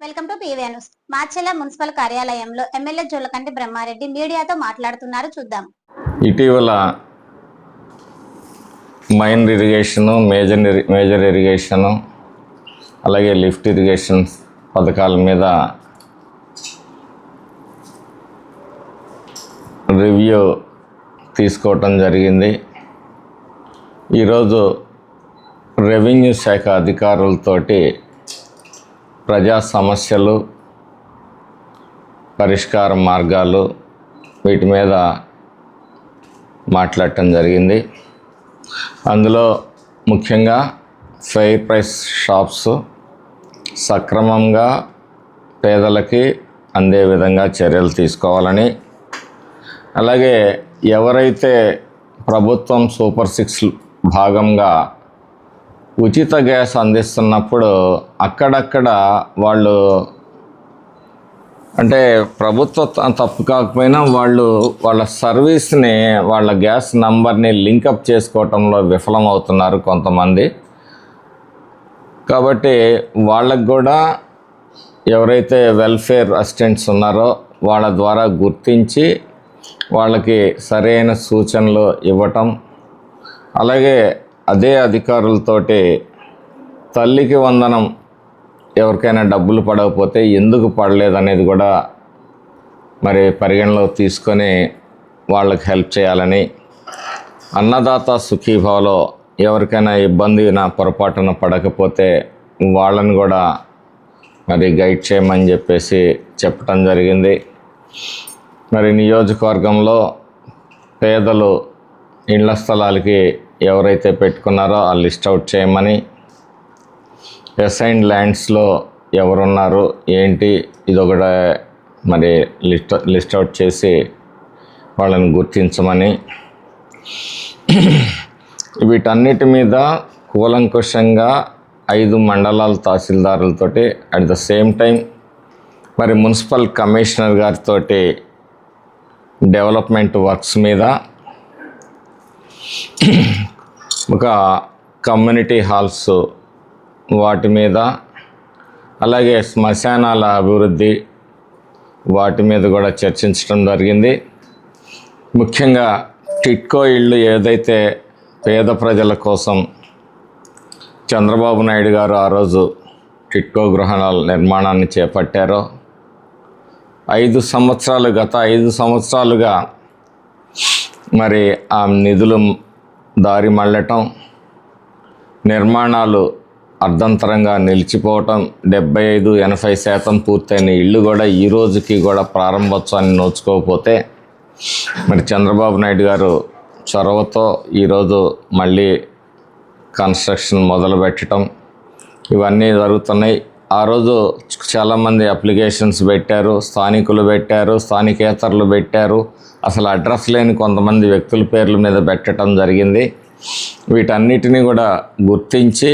Welcome to PV news. Macherla municipal కార్యాలయంలో MLA Jolakanti Brahma Reddy మీడియాతో మాట్లాడుతున్నారు. చూద్దాం. ఇటీవల మైనర్ ఇరిగేషన్, మేజర్ ఇరిగేషన్, అలాగే లిఫ్ట్ ఇరిగేషన్ పథకాల మీద రివ్యూ తీసుకోవటం జరిగింది. ఈరోజు రెవెన్యూ శాఖ అధికారులతోటి ప్రజా సమస్యలు, పరిష్కార మార్గాలు వీటి మీద మాట్లాడటం జరిగింది. అందులో ముఖ్యంగా ఫెయిర్ ప్రైస్ షాప్స్ సక్రమంగా పేదలకి అందే విధంగా చర్యలు తీసుకోవాలని, అలాగే ఎవరైతే ప్రభుత్వం సూపర్ 6 భాగంగా ఉచిత గ్యాస్ అందిస్తున్నప్పుడు అక్కడక్కడ వాళ్ళు అంటే ప్రభుత్వం తప్పు కాకపోయినా వాళ్ళ సర్వీస్ని, వాళ్ళ గ్యాస్ నంబర్ని లింకప్ చేసుకోవటంలో విఫలమవుతున్నారు కొంతమంది. కాబట్టి వాళ్ళకు కూడా ఎవరైతే వెల్ఫేర్ అసిస్టెంట్స్ ఉన్నారో వాళ్ళ ద్వారా గుర్తించి వాళ్ళకి సరైన సూచనలు ఇవ్వటం, అలాగే అదే అధికారులతోటి తల్లికి వందనం ఎవరికైనా డబ్బులు పడకపోతే ఎందుకు పడలేదనేది కూడా మరి పరిగణలో తీసుకొని వాళ్ళకి హెల్ప్ చేయాలని, అన్నదాత సుఖీభావలో ఎవరికైనా ఇబ్బంది పొరపాటున పడకపోతే వాళ్ళని కూడా మరి గైడ్ చేయమని చెప్పేసి చెప్పడం జరిగింది. మరి నియోజకవర్గంలో పేదలు ఇళ్ల స్థలాలకి ఎవరైతే పెట్టుకున్నారో ఆ లిస్ట్ అవుట్ చేయమని, అసైన్డ్ ల్యాండ్స్లో ఎవరున్నారు ఏంటి ఇదొకటి మరి లిస్ట్ అవుట్ చేసి వాళ్ళని గుర్తించమని, వీటన్నిటి మీద కూలంకుషంగా 5 మండలాల తహసీల్దారులతోటి అట్ ద సేమ్ టైం మరి మున్సిపల్ కమిషనర్ గారితో డెవలప్మెంట్ వర్క్స్ మీద, ఒక కమ్యూనిటీ హాల్స్ వాటి మీద, అలాగే శ్మశానాల అభివృద్ధి వాటి మీద కూడా చర్చించడం జరిగింది. ముఖ్యంగా టిట్కో ఇళ్ళు ఏదైతే పేద ప్రజల కోసం చంద్రబాబు నాయుడు గారు ఆ రోజు టిట్కో గృహాల నిర్మాణాన్ని చేపట్టారో, గత 5 సంవత్సరాలుగా మరి ఆ నిధులు దారి మళ్ళటం, నిర్మాణాలు అర్ధంతరంగా నిలిచిపోవటం, 75-80% పూర్తయిన ఇళ్ళు కూడా ఈ రోజుకి కూడా ప్రారంభోత్సవాన్ని నోచుకోకపోతే మరి చంద్రబాబు నాయుడు గారు చొరవతో ఈరోజు మళ్ళీ కన్స్ట్రక్షన్ మొదలు పెట్టడం ఇవన్నీ జరుగుతున్నాయి. ఆ రోజు చాలామంది అప్లికేషన్స్ పెట్టారు, స్థానికులు పెట్టారు, స్థానికేతరులు పెట్టారు, అసలు అడ్రస్ లేని కొంతమంది వ్యక్తుల పేర్ల మీద పెట్టడం జరిగింది. వీటన్నిటినీ కూడా గుర్తించి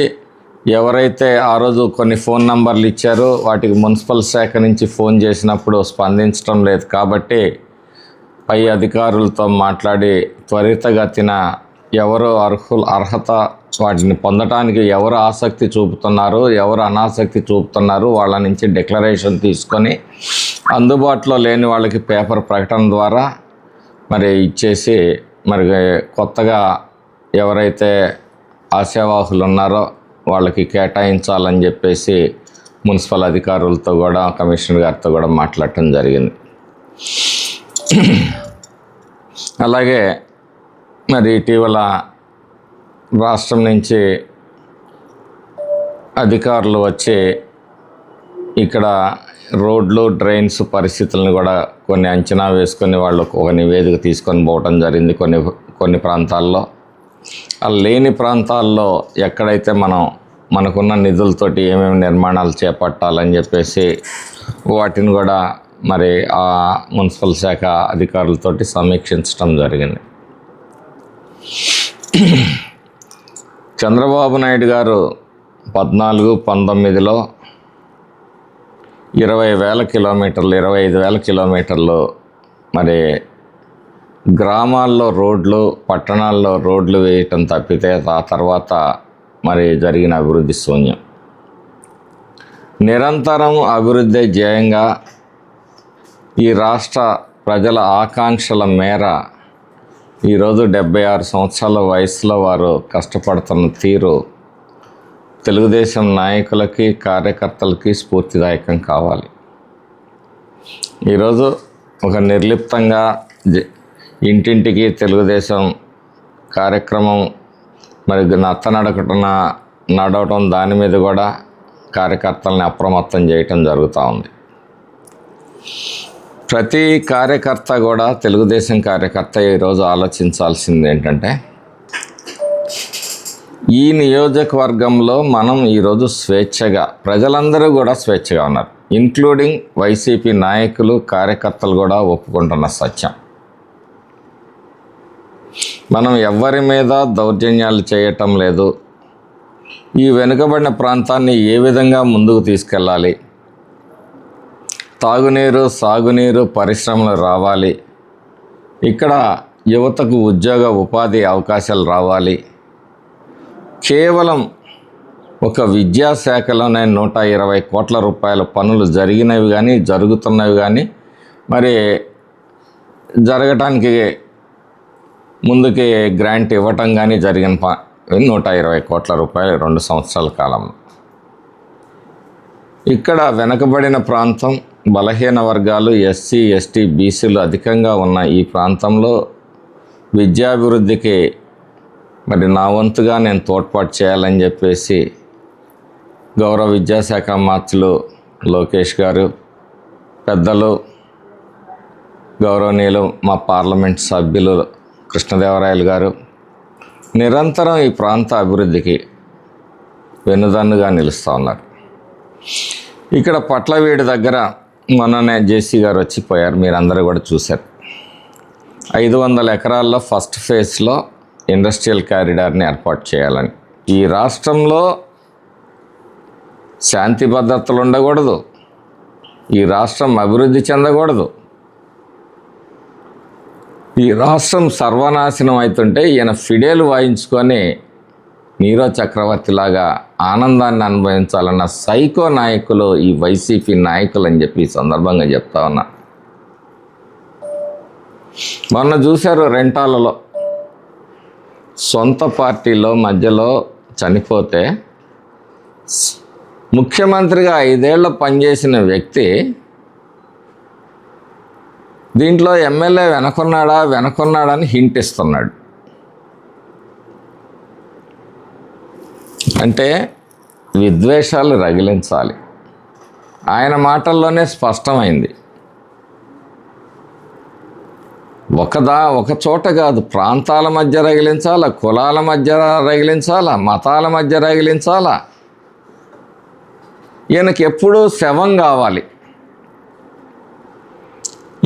ఎవరైతే ఆ రోజు కొన్ని ఫోన్ నంబర్లు ఇచ్చారో వాటికి మున్సిపల్ శాఖ నుంచి ఫోన్ చేసినప్పుడు స్పందించడం లేదు కాబట్టి పై అధికారులతో మాట్లాడి త్వరితగతిన ఎవరు అర్హత వాటిని పొందడానికి ఎవరు ఆసక్తి చూపుతున్నారు, ఎవరు అనాసక్తి చూపుతున్నారు వాళ్ళ నుంచి డిక్లరేషన్ తీసుకొని అందుబాటులో లేని వాళ్ళకి పేపర్ ప్రకటన ద్వారా మరి ఇచ్చేసి మరి కొత్తగా ఎవరైతే ఆశావాహులు ఉన్నారో వాళ్ళకి కేటాయించాలని చెప్పేసి మున్సిపల్ అధికారులతో కూడా కమిషనర్ గారితో కూడా మాట్లాడటం జరిగింది. అలాగే మరి ఇటీవల రాష్ట్రం నుంచి అధికారులు వచ్చి ఇక్కడ రోడ్లు, డ్రైన్స్ పరిస్థితులను కూడా కొన్ని అంచనా వేసుకొని వాళ్ళు ఒక నివేదిక తీసుకొని పోవటం జరిగింది. కొన్ని ప్రాంతాల్లో, ఆ లేని ప్రాంతాల్లో ఎక్కడైతే మనకున్న నిధులతోటి ఏమేమి నిర్మాణాలు చేపట్టాలని చెప్పేసి వాటిని కూడా మరి ఆ మున్సిపల్ శాఖ అధికారులతోటి సమీక్షించడం జరిగింది. చంద్రబాబు నాయుడు గారు 14-19లో 20,000 కిలోమీటర్లు, 25,000 కిలోమీటర్లు మరి గ్రామాల్లో రోడ్లు, పట్టణాల్లో రోడ్లు వేయటం తప్పితే ఆ తర్వాత మరి జరిగిన అభివృద్ధి శూన్యం. నిరంతరం అభివృద్ధి ధ్యేయంగా ఈ రాష్ట్ర ప్రజల ఆకాంక్షల మేర ఈరోజు 76 సంవత్సరాల వయసులో వారు కష్టపడుతున్న తీరు తెలుగుదేశం నాయకులకి కార్యకర్తలకి స్ఫూర్తిదాయకం కావాలి. ఈరోజు ఒక నిర్లిప్తంగా ఇంటింటికి తెలుగుదేశం కార్యక్రమం మరి నడవటం దాని మీద కూడా కార్యకర్తల్ని అప్రమత్తం చేయటం జరుగుతూ ఉంది. ప్రతి కార్యకర్త కూడా తెలుగుదేశం కార్యకర్త ఈరోజు ఆలోచించాల్సింది ఏంటంటే, ఈ నియోజకవర్గంలో మనం ఈరోజు స్వేచ్ఛగా, ప్రజలందరూ కూడా స్వేచ్ఛగా ఉన్నారు, ఇంక్లూడింగ్ వైసీపీ నాయకులు కార్యకర్తలు కూడా ఒప్పుకుంటున్న సత్యం. మనం ఎవ్వరి మీద దౌర్జన్యాలు చేయటం లేదు. ఈ వెనుకబడిన ప్రాంతాన్ని ఏ విధంగా ముందుకు తీసుకెళ్ళాలి, తాగునీరు సాగునీరు పరిశ్రమలు రావాలి, ఇక్కడ యువతకు ఉద్యోగ ఉపాధి అవకాశాలు రావాలి, కేవలం ఒక విద్యాశాఖలోనే 120 కోట్ల రూపాయల పనులు జరిగినవి కానీ జరుగుతున్నవి కానీ మరి జరగటానికి ముందుకి గ్రాంట్ ఇవ్వటం కానీ జరిగిన 120 కోట్ల రూపాయలు 2 సంవత్సరాల కాలంలో. ఇక్కడ వెనకబడిన ప్రాంతం, బలహీన వర్గాలు, ఎస్సీ ఎస్టీ బీసీలు అధికంగా ఉన్న ఈ ప్రాంతంలో విద్యాభివృద్ధికి మరి నా వంతుగా నేను తోడ్పాటు చేయాలని చెప్పేసి గౌరవ విద్యాశాఖ మంత్రులు లోకేష్ గారు, పెద్దలు గౌరవనీయులు మా పార్లమెంట్ సభ్యులు కృష్ణదేవరాయలు గారు నిరంతరం ఈ ప్రాంత అభివృద్ధికి వెన్నుదన్నుగా నిలుస్తూ ఉన్నారు. ఇక్కడ పట్లవీడి దగ్గర మొన్ననే జేసీ గారు వచ్చిపోయారు, మీరందరూ కూడా చూశారు. 500 ఎకరాల్లో ఫస్ట్ ఫేజ్లో ఇండస్ట్రియల్ కారిడార్ని ఏర్పాటు చేయాలని. ఈ రాష్ట్రంలో శాంతి భద్రతలు ఉండకూడదు, ఈ రాష్ట్రం అభివృద్ధి చెందకూడదు, ఈ రాష్ట్రం సర్వనాశనం అవుతుంటే ఈయన ఫిడేలు వాయించుకొని నీరో చక్రవర్తిలాగా ఆనందాన్ని అనుభవించాలన్న సైకో నాయకులు ఈ వైసీపీ నాయకులు అని చెప్పి ఈ సందర్భంగా చెప్తా ఉన్నా. మొన్న చూశారు రెంటాలలో సొంత పార్టీలో మధ్యలో చనిపోతే ముఖ్యమంత్రిగా 5 ఏళ్ళు పనిచేసిన వ్యక్తి దీంట్లో ఎమ్మెల్యే వెనకున్నాడని హింట్ ఇస్తున్నాడు. అంటే విద్వేషాలు రగిలించాలి. ఆయన మాటల్లోనే స్పష్టమైంది. ఒక చోట కాదు, ప్రాంతాల మధ్య రగిలించాలా, కులాల మధ్య రగిలించాలా, మతాల మధ్య రగిలించాలా. ఈయనకి ఎప్పుడూ శవం కావాలి.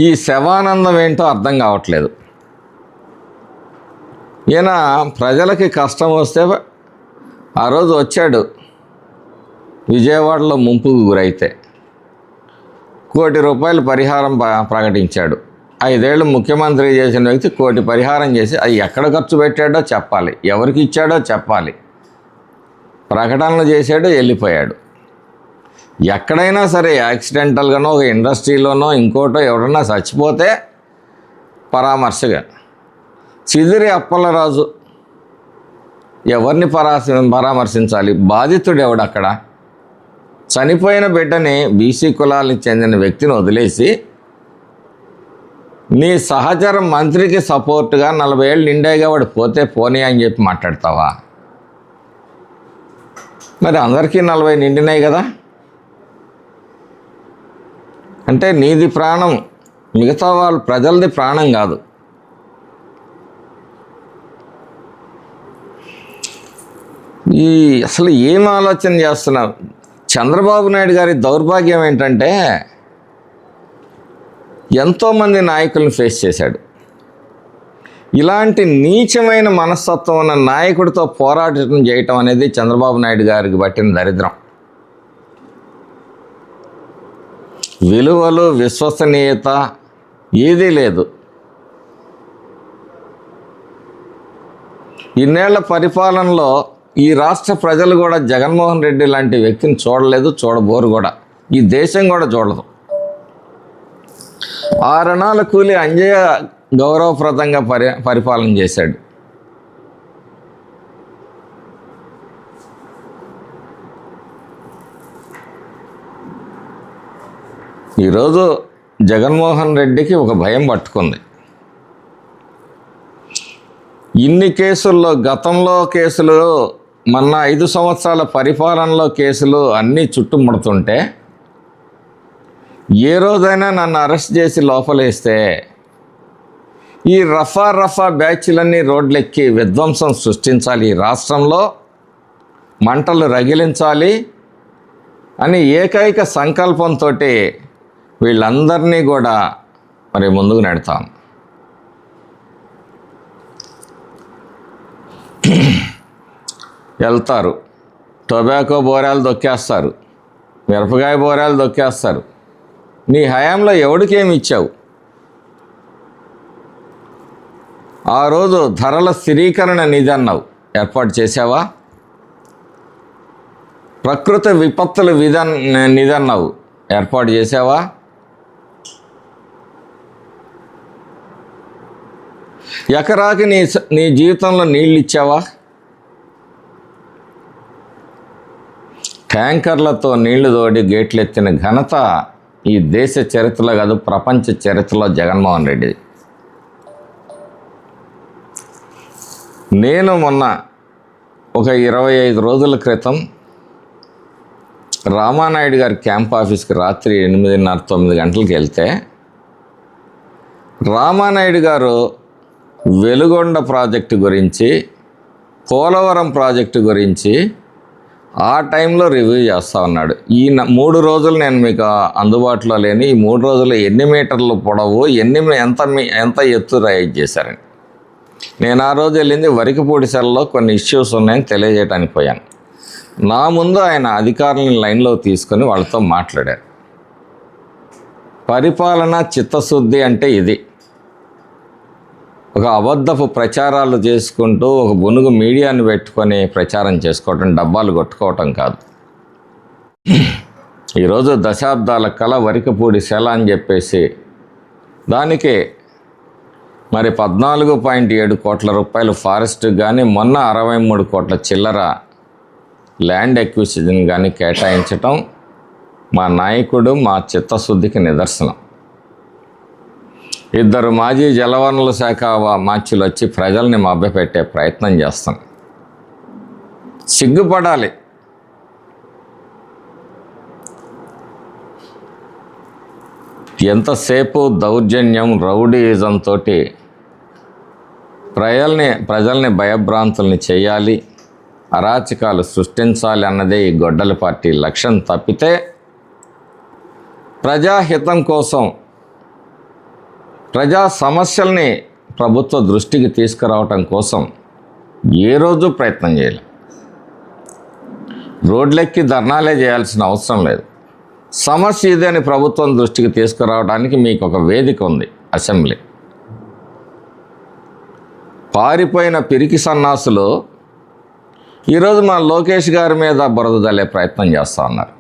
ఈ శవానందం ఏంటో అర్థం కావట్లేదు. ఈయన ప్రజలకి కష్టం వస్తే ఆ రోజు వచ్చాడు, విజయవాడలో ముంపుకు గురైతే ₹1 కోటి పరిహారం ప్రకటించాడు. 5 ఏళ్ళు ముఖ్యమంత్రి చేసిన వ్యక్తి 1 కోటి పరిహారం చేసి అది ఎక్కడ ఖర్చు పెట్టాడో చెప్పాలి, ఎవరికి ఇచ్చాడో చెప్పాలి. ప్రకటనలు చేశాడు, వెళ్ళిపోయాడు. ఎక్కడైనా సరే యాక్సిడెంటల్గానో ఒక ఇండస్ట్రీలోనో ఇంకోటో ఎవరన్నా చచ్చిపోతే పరామర్శగా. చిదిరి అప్పలరాజు ఎవరిని పరామర్శించాలి? బాధితుడు ఎవడు? అక్కడ చనిపోయిన బిడ్డని బీసీ కులాలకు చెందిన వ్యక్తిని వదిలేసి నీ సహచర మంత్రికి సపోర్ట్గా 40 ఏళ్ళు నిండాయిగా వాడు పోతే పోనీ అని చెప్పి మాట్లాడతావా? మరి అందరికీ 40 నిండినాయి కదా. అంటే నీది ప్రాణం, మిగతా వాళ్ళు ప్రజలది ప్రాణం కాదు. అసలు ఏం ఆలోచన చేస్తున్నారు? చంద్రబాబు నాయుడు గారి దౌర్భాగ్యం ఏంటంటే ఎంతోమంది నాయకులను ఫేస్ చేశాడు. ఇలాంటి నీచమైన మనస్తత్వం ఉన్న నాయకుడితో పోరాటం చేయటం అనేది చంద్రబాబు నాయుడు గారికి పట్టిన దరిద్రం. విలువలు, విశ్వసనీయత ఏదీ లేదు. ఇన్నేళ్ల పరిపాలనలో ఈ రాష్ట్ర ప్రజలు కూడా జగన్మోహన్ రెడ్డి లాంటి వ్యక్తిని చూడలేదు, చూడబోరు కూడా. ఈ దేశం కూడా చూడదు. 6 అణాల కూలి అంజయ్య గౌరవప్రదంగా పరిపాలన చేశాడు. ఈరోజు జగన్మోహన్ రెడ్డికి ఒక భయం పట్టుకుంది. ఇన్ని కేసుల్లో, గతంలో కేసులు, మొన్న 5 సంవత్సరాల పరిపాలనలో కేసులు అన్నీ చుట్టుముడుతుంటే, ఏ రోజైనా నన్ను అరెస్ట్ చేసి లోపలేస్తే ఈ రఫా బ్యాచ్లన్నీ రోడ్లెక్కి విధ్వంసం సృష్టించాలి, ఈ రాష్ట్రంలో మంటలు రగిలించాలి అని ఏకైక సంకల్పంతో వీళ్ళందరినీ కూడా మరి ముందుకు నెడతాం. వెళ్తారు, టొబాకో బోరాలు దొక్కేస్తారు, మిరపకాయ బోరాలు దొక్కేస్తారు. నీ హయాంలో ఎవడికేమి ఇచ్చావు? ఆ రోజు ధరల స్థిరీకరణ నిధి అన్నావు, ఏర్పాటు చేసావా? ప్రకృతి విపత్తుల నిధి అన్నావు, ఏర్పాటు చేసావా? ఎకరాకి నీ జీవితంలో నీళ్ళు ఇచ్చావా? ట్యాంకర్లతో నీళ్లు తోడి గేట్లు ఎత్తిన ఘనత ఈ దేశ చరిత్రలో కాదు, ప్రపంచ చరిత్రలో జగన్మోహన్ రెడ్డి. నేను మొన్న ఒక 25 రోజుల క్రితం రామానాయుడు గారి క్యాంప్ ఆఫీస్కి రాత్రి 8:30-9 గంటలకు వెళ్తే, రామానాయుడు గారు వెలుగొండ ప్రాజెక్టు గురించి, పోలవరం ప్రాజెక్టు గురించి ఆ టైంలో రివ్యూ చేస్తూ ఉన్నాడు. ఈ 3 రోజులు నేను మీకు అందుబాటులో లేని, ఈ 3 రోజులు ఎన్ని మీటర్లు పొడవు, ఎంత ఎత్తు రైజ్ చేశారని. నేను ఆ రోజు వెళ్ళింది వరికపూడిసెలలో కొన్ని ఇష్యూస్ ఉన్నాయని తెలియజేయడానికి పోయాను. నా ముందు ఆయన అధికారులను లైన్లో తీసుకొని వాళ్ళతో మాట్లాడారు. పరిపాలన చిత్తశుద్ధి అంటే ఇది. ఒక అబద్ధపు ప్రచారాలు చేసుకుంటూ ఒక బునుగు మీడియాని పెట్టుకొని ప్రచారం చేసుకోవటం, డబ్బాలు కొట్టుకోవటం కాదు. ఈరోజు దశాబ్దాల కళ వరికపూడిసెల అని చెప్పేసి దానికి మరి 14.7 కోట్ల రూపాయలు ఫారెస్ట్ కానీ, మొన్న 63 కోట్ల చిల్లర ల్యాండ్ ఎక్విజిషన్ కానీ కేటాయించటం మా నాయకుడు, మా చిత్తశుద్ధికి నిదర్శనం. 2 మాజీ జలవనరుల శాఖ మార్చులు వచ్చి ప్రజల్ని మభ్యపెట్టే ప్రయత్నం చేస్తాం. సిగ్గుపడాలి. ఎంతసేపు దౌర్జన్యం, రౌడీయిజంతో ప్రజల్ని భయభ్రాంతుల్ని చేయాలి, అరాచకాలు సృష్టించాలి అన్నదే ఈ గొడ్డలి పార్టీ లక్ష్యం తప్పితే, ప్రజాహితం కోసం, ప్రజా సమస్యల్ని ప్రభుత్వ దృష్టికి తీసుకురావటం కోసం ఏ రోజు ప్రయత్నం చేయాలి. రోడ్లెక్కి ధర్నాలే చేయాల్సిన అవసరం లేదు. సమస్య ఇదే అని ప్రభుత్వం దృష్టికి తీసుకురావడానికి మీకు ఒక వేదిక ఉంది, అసెంబ్లీ. పారిపోయిన పిరికి సన్నాసులు ఈరోజు మా లోకేష్ గారి మీద బురద జల్లే ప్రయత్నం చేస్తూ ఉన్నారు.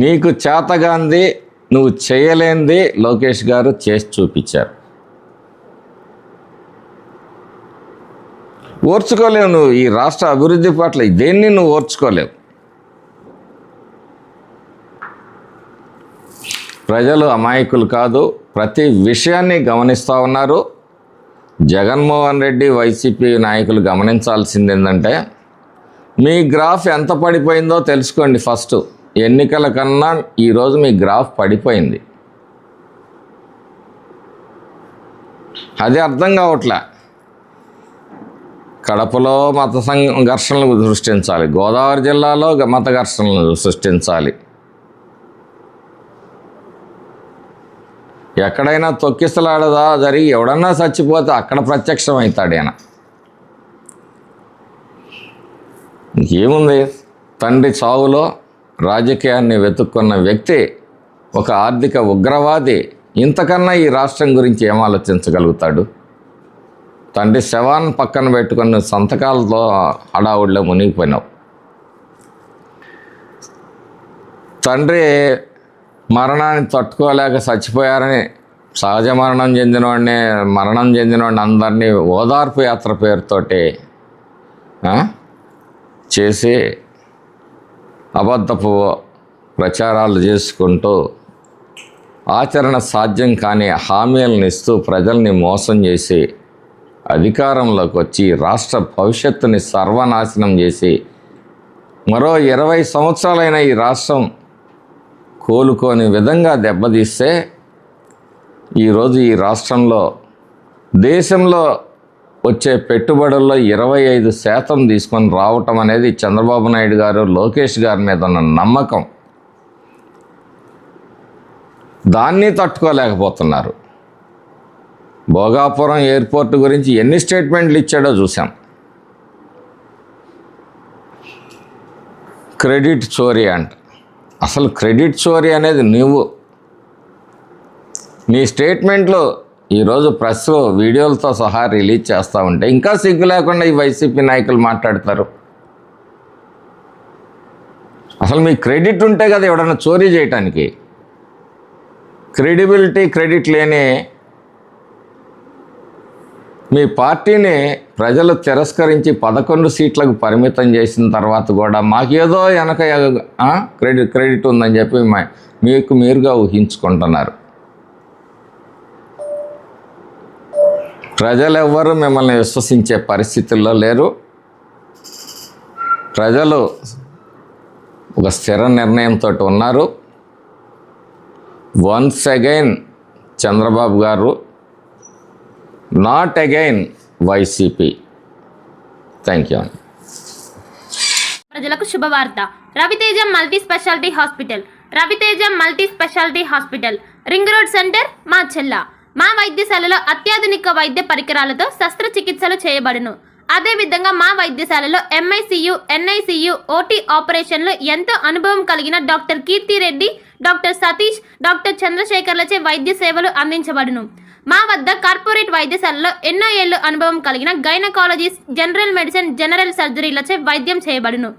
నీకు చేతగాంది, నువ్వు చేయలేంది లోకేష్ గారు చేసి చూపించారు. ఓర్చుకోలేవు నువ్వు. ఈ రాష్ట్ర అభివృద్ధి పట్ల దేన్ని నువ్వు ఓర్చుకోలేవు. ప్రజలు అమాయకులు కాదు, ప్రతి విషయాన్ని గమనిస్తూ ఉన్నారు. జగన్మోహన్ రెడ్డి, వైసీపీ నాయకులు గమనించాల్సింది ఏంటంటే, మీ గ్రాఫ్ ఎంత పడిపోయిందో తెలుసుకోండి. ఫస్ట్ ఎన్నికల కన్నా ఈరోజు మీ గ్రాఫ్ పడిపోయింది. అది అర్థం కావట్లే. కడపలో మత ఘర్షణలు సృష్టించాలి, గోదావరి జిల్లాలో మత ఘర్షణలు సృష్టించాలి, ఎక్కడైనా తొక్కిసలాడదా జరిగి ఎవడన్నా చచ్చిపోతే అక్కడ ప్రత్యక్షం అవుతాడు ఆయన. ఏముంది, తండ్రి చావులో రాజకీయాన్ని వెతుక్కున్న వ్యక్తి, ఒక ఆర్థిక ఉగ్రవాది, ఇంతకన్నా ఈ రాష్ట్రం గురించి ఏం ఆలోచించగలుగుతాడు? తండ్రి శవాన్ని పక్కన పెట్టుకుని సంతకాలతో హడావుడిలో మునిగిపోయినావు. తండ్రి మరణాన్ని తట్టుకోలేక చచ్చిపోయారని సహజ మరణం చెందినవాడిని అందరినీ ఓదార్పు యాత్ర పేరుతోటి చేసి అబద్ధపు ప్రచారాలు చేసుకుంటూ ఆచరణ సాధ్యం కాని హామీలను ఇస్తూ ప్రజల్ని మోసం చేసి అధికారంలోకి వచ్చి రాష్ట్ర భవిష్యత్తుని సర్వనాశనం చేసి మరో 20 సంవత్సరాలైన ఈ రాష్ట్రం కోలుకోని విధంగా దెబ్బతీస్తే ఈరోజు ఈ రాష్ట్రంలో దేశంలో వచ్చే పెట్టుబడుల్లో 25% తీసుకొని రావటం అనేది చంద్రబాబు నాయుడు గారు, లోకేష్ గారి మీద ఉన్న నమ్మకం. దాన్ని తట్టుకోలేకపోతున్నారు. భోగాపురం ఎయిర్పోర్ట్ గురించి ఎన్ని స్టేట్మెంట్లు ఇచ్చాడో చూసాం. క్రెడిట్ చోరీ అంట. అసలు క్రెడిట్ చోరీ అనేది నీ స్టేట్మెంట్లు ఈరోజు ప్రెస్లో వీడియోలతో సహా రిలీజ్ చేస్తూ ఉంటే ఇంకా సిగ్గు లేకుండా ఈ వైసీపీ నాయకులు మాట్లాడతారు. అసలు మీ క్రెడిట్ ఉంటే కదా ఎవడన్నా చోరీ చేయటానికి. క్రెడిట్ లేని మీ పార్టీని ప్రజలు తిరస్కరించి 11 సీట్లకు పరిమితం చేసిన తర్వాత కూడా మాకేదో వెనక క్రెడిట్ ఉందని చెప్పి మీకు మీరుగా ఊహించుకుంటున్నారు. ప్రజలెవ్వరూ మిమ్మల్ని విశ్వసించే పరిస్థితుల్లో లేరు. ప్రజలు ఒక స్థిర నిర్ణయంతో ఉన్నారు. Once again Chandrababu garu, not again YCP. Thank you. ప్రజలకు శుభవార్త. Raviteja multi speciality hospital ring road centre Macherla. మా వైద్యశాలలో అత్యాధునిక వైద్య పరికరాలతో శస్త్రచికిత్సలు చేయబడును. అదేవిధంగా మా వైద్యశాలలో MICU, NICU, OT ఆపరేషన్లు ఎంతో అనుభవం కలిగిన doctor Keerthi Reddy, doctor Satish, doctor చంద్రశేఖర్లచే వైద్య సేవలు అందించబడును. మా వద్ద కార్పొరేట్ వైద్యశాలలో ఎన్నో ఏళ్లు అనుభవం కలిగిన గైనకాలజిస్ట్, జనరల్ మెడిసిన్, జనరల్ సర్జరీలచే వైద్యం చేయబడును.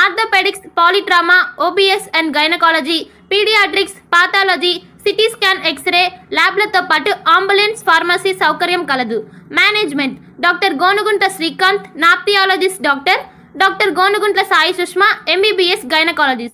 Orthopaedics, polytrauma, OBS and gynaecology, paediatrics, pathology, CT scan, X-ray ల్యాబ్లతో పాటు అంబులెన్స్, ఫార్మసీ సౌకర్యం కలదు. Management doctor Gonuguntla Srikanth, nephrologist doctor Gonuguntla Sai Sushma, MBBS gynaecologist.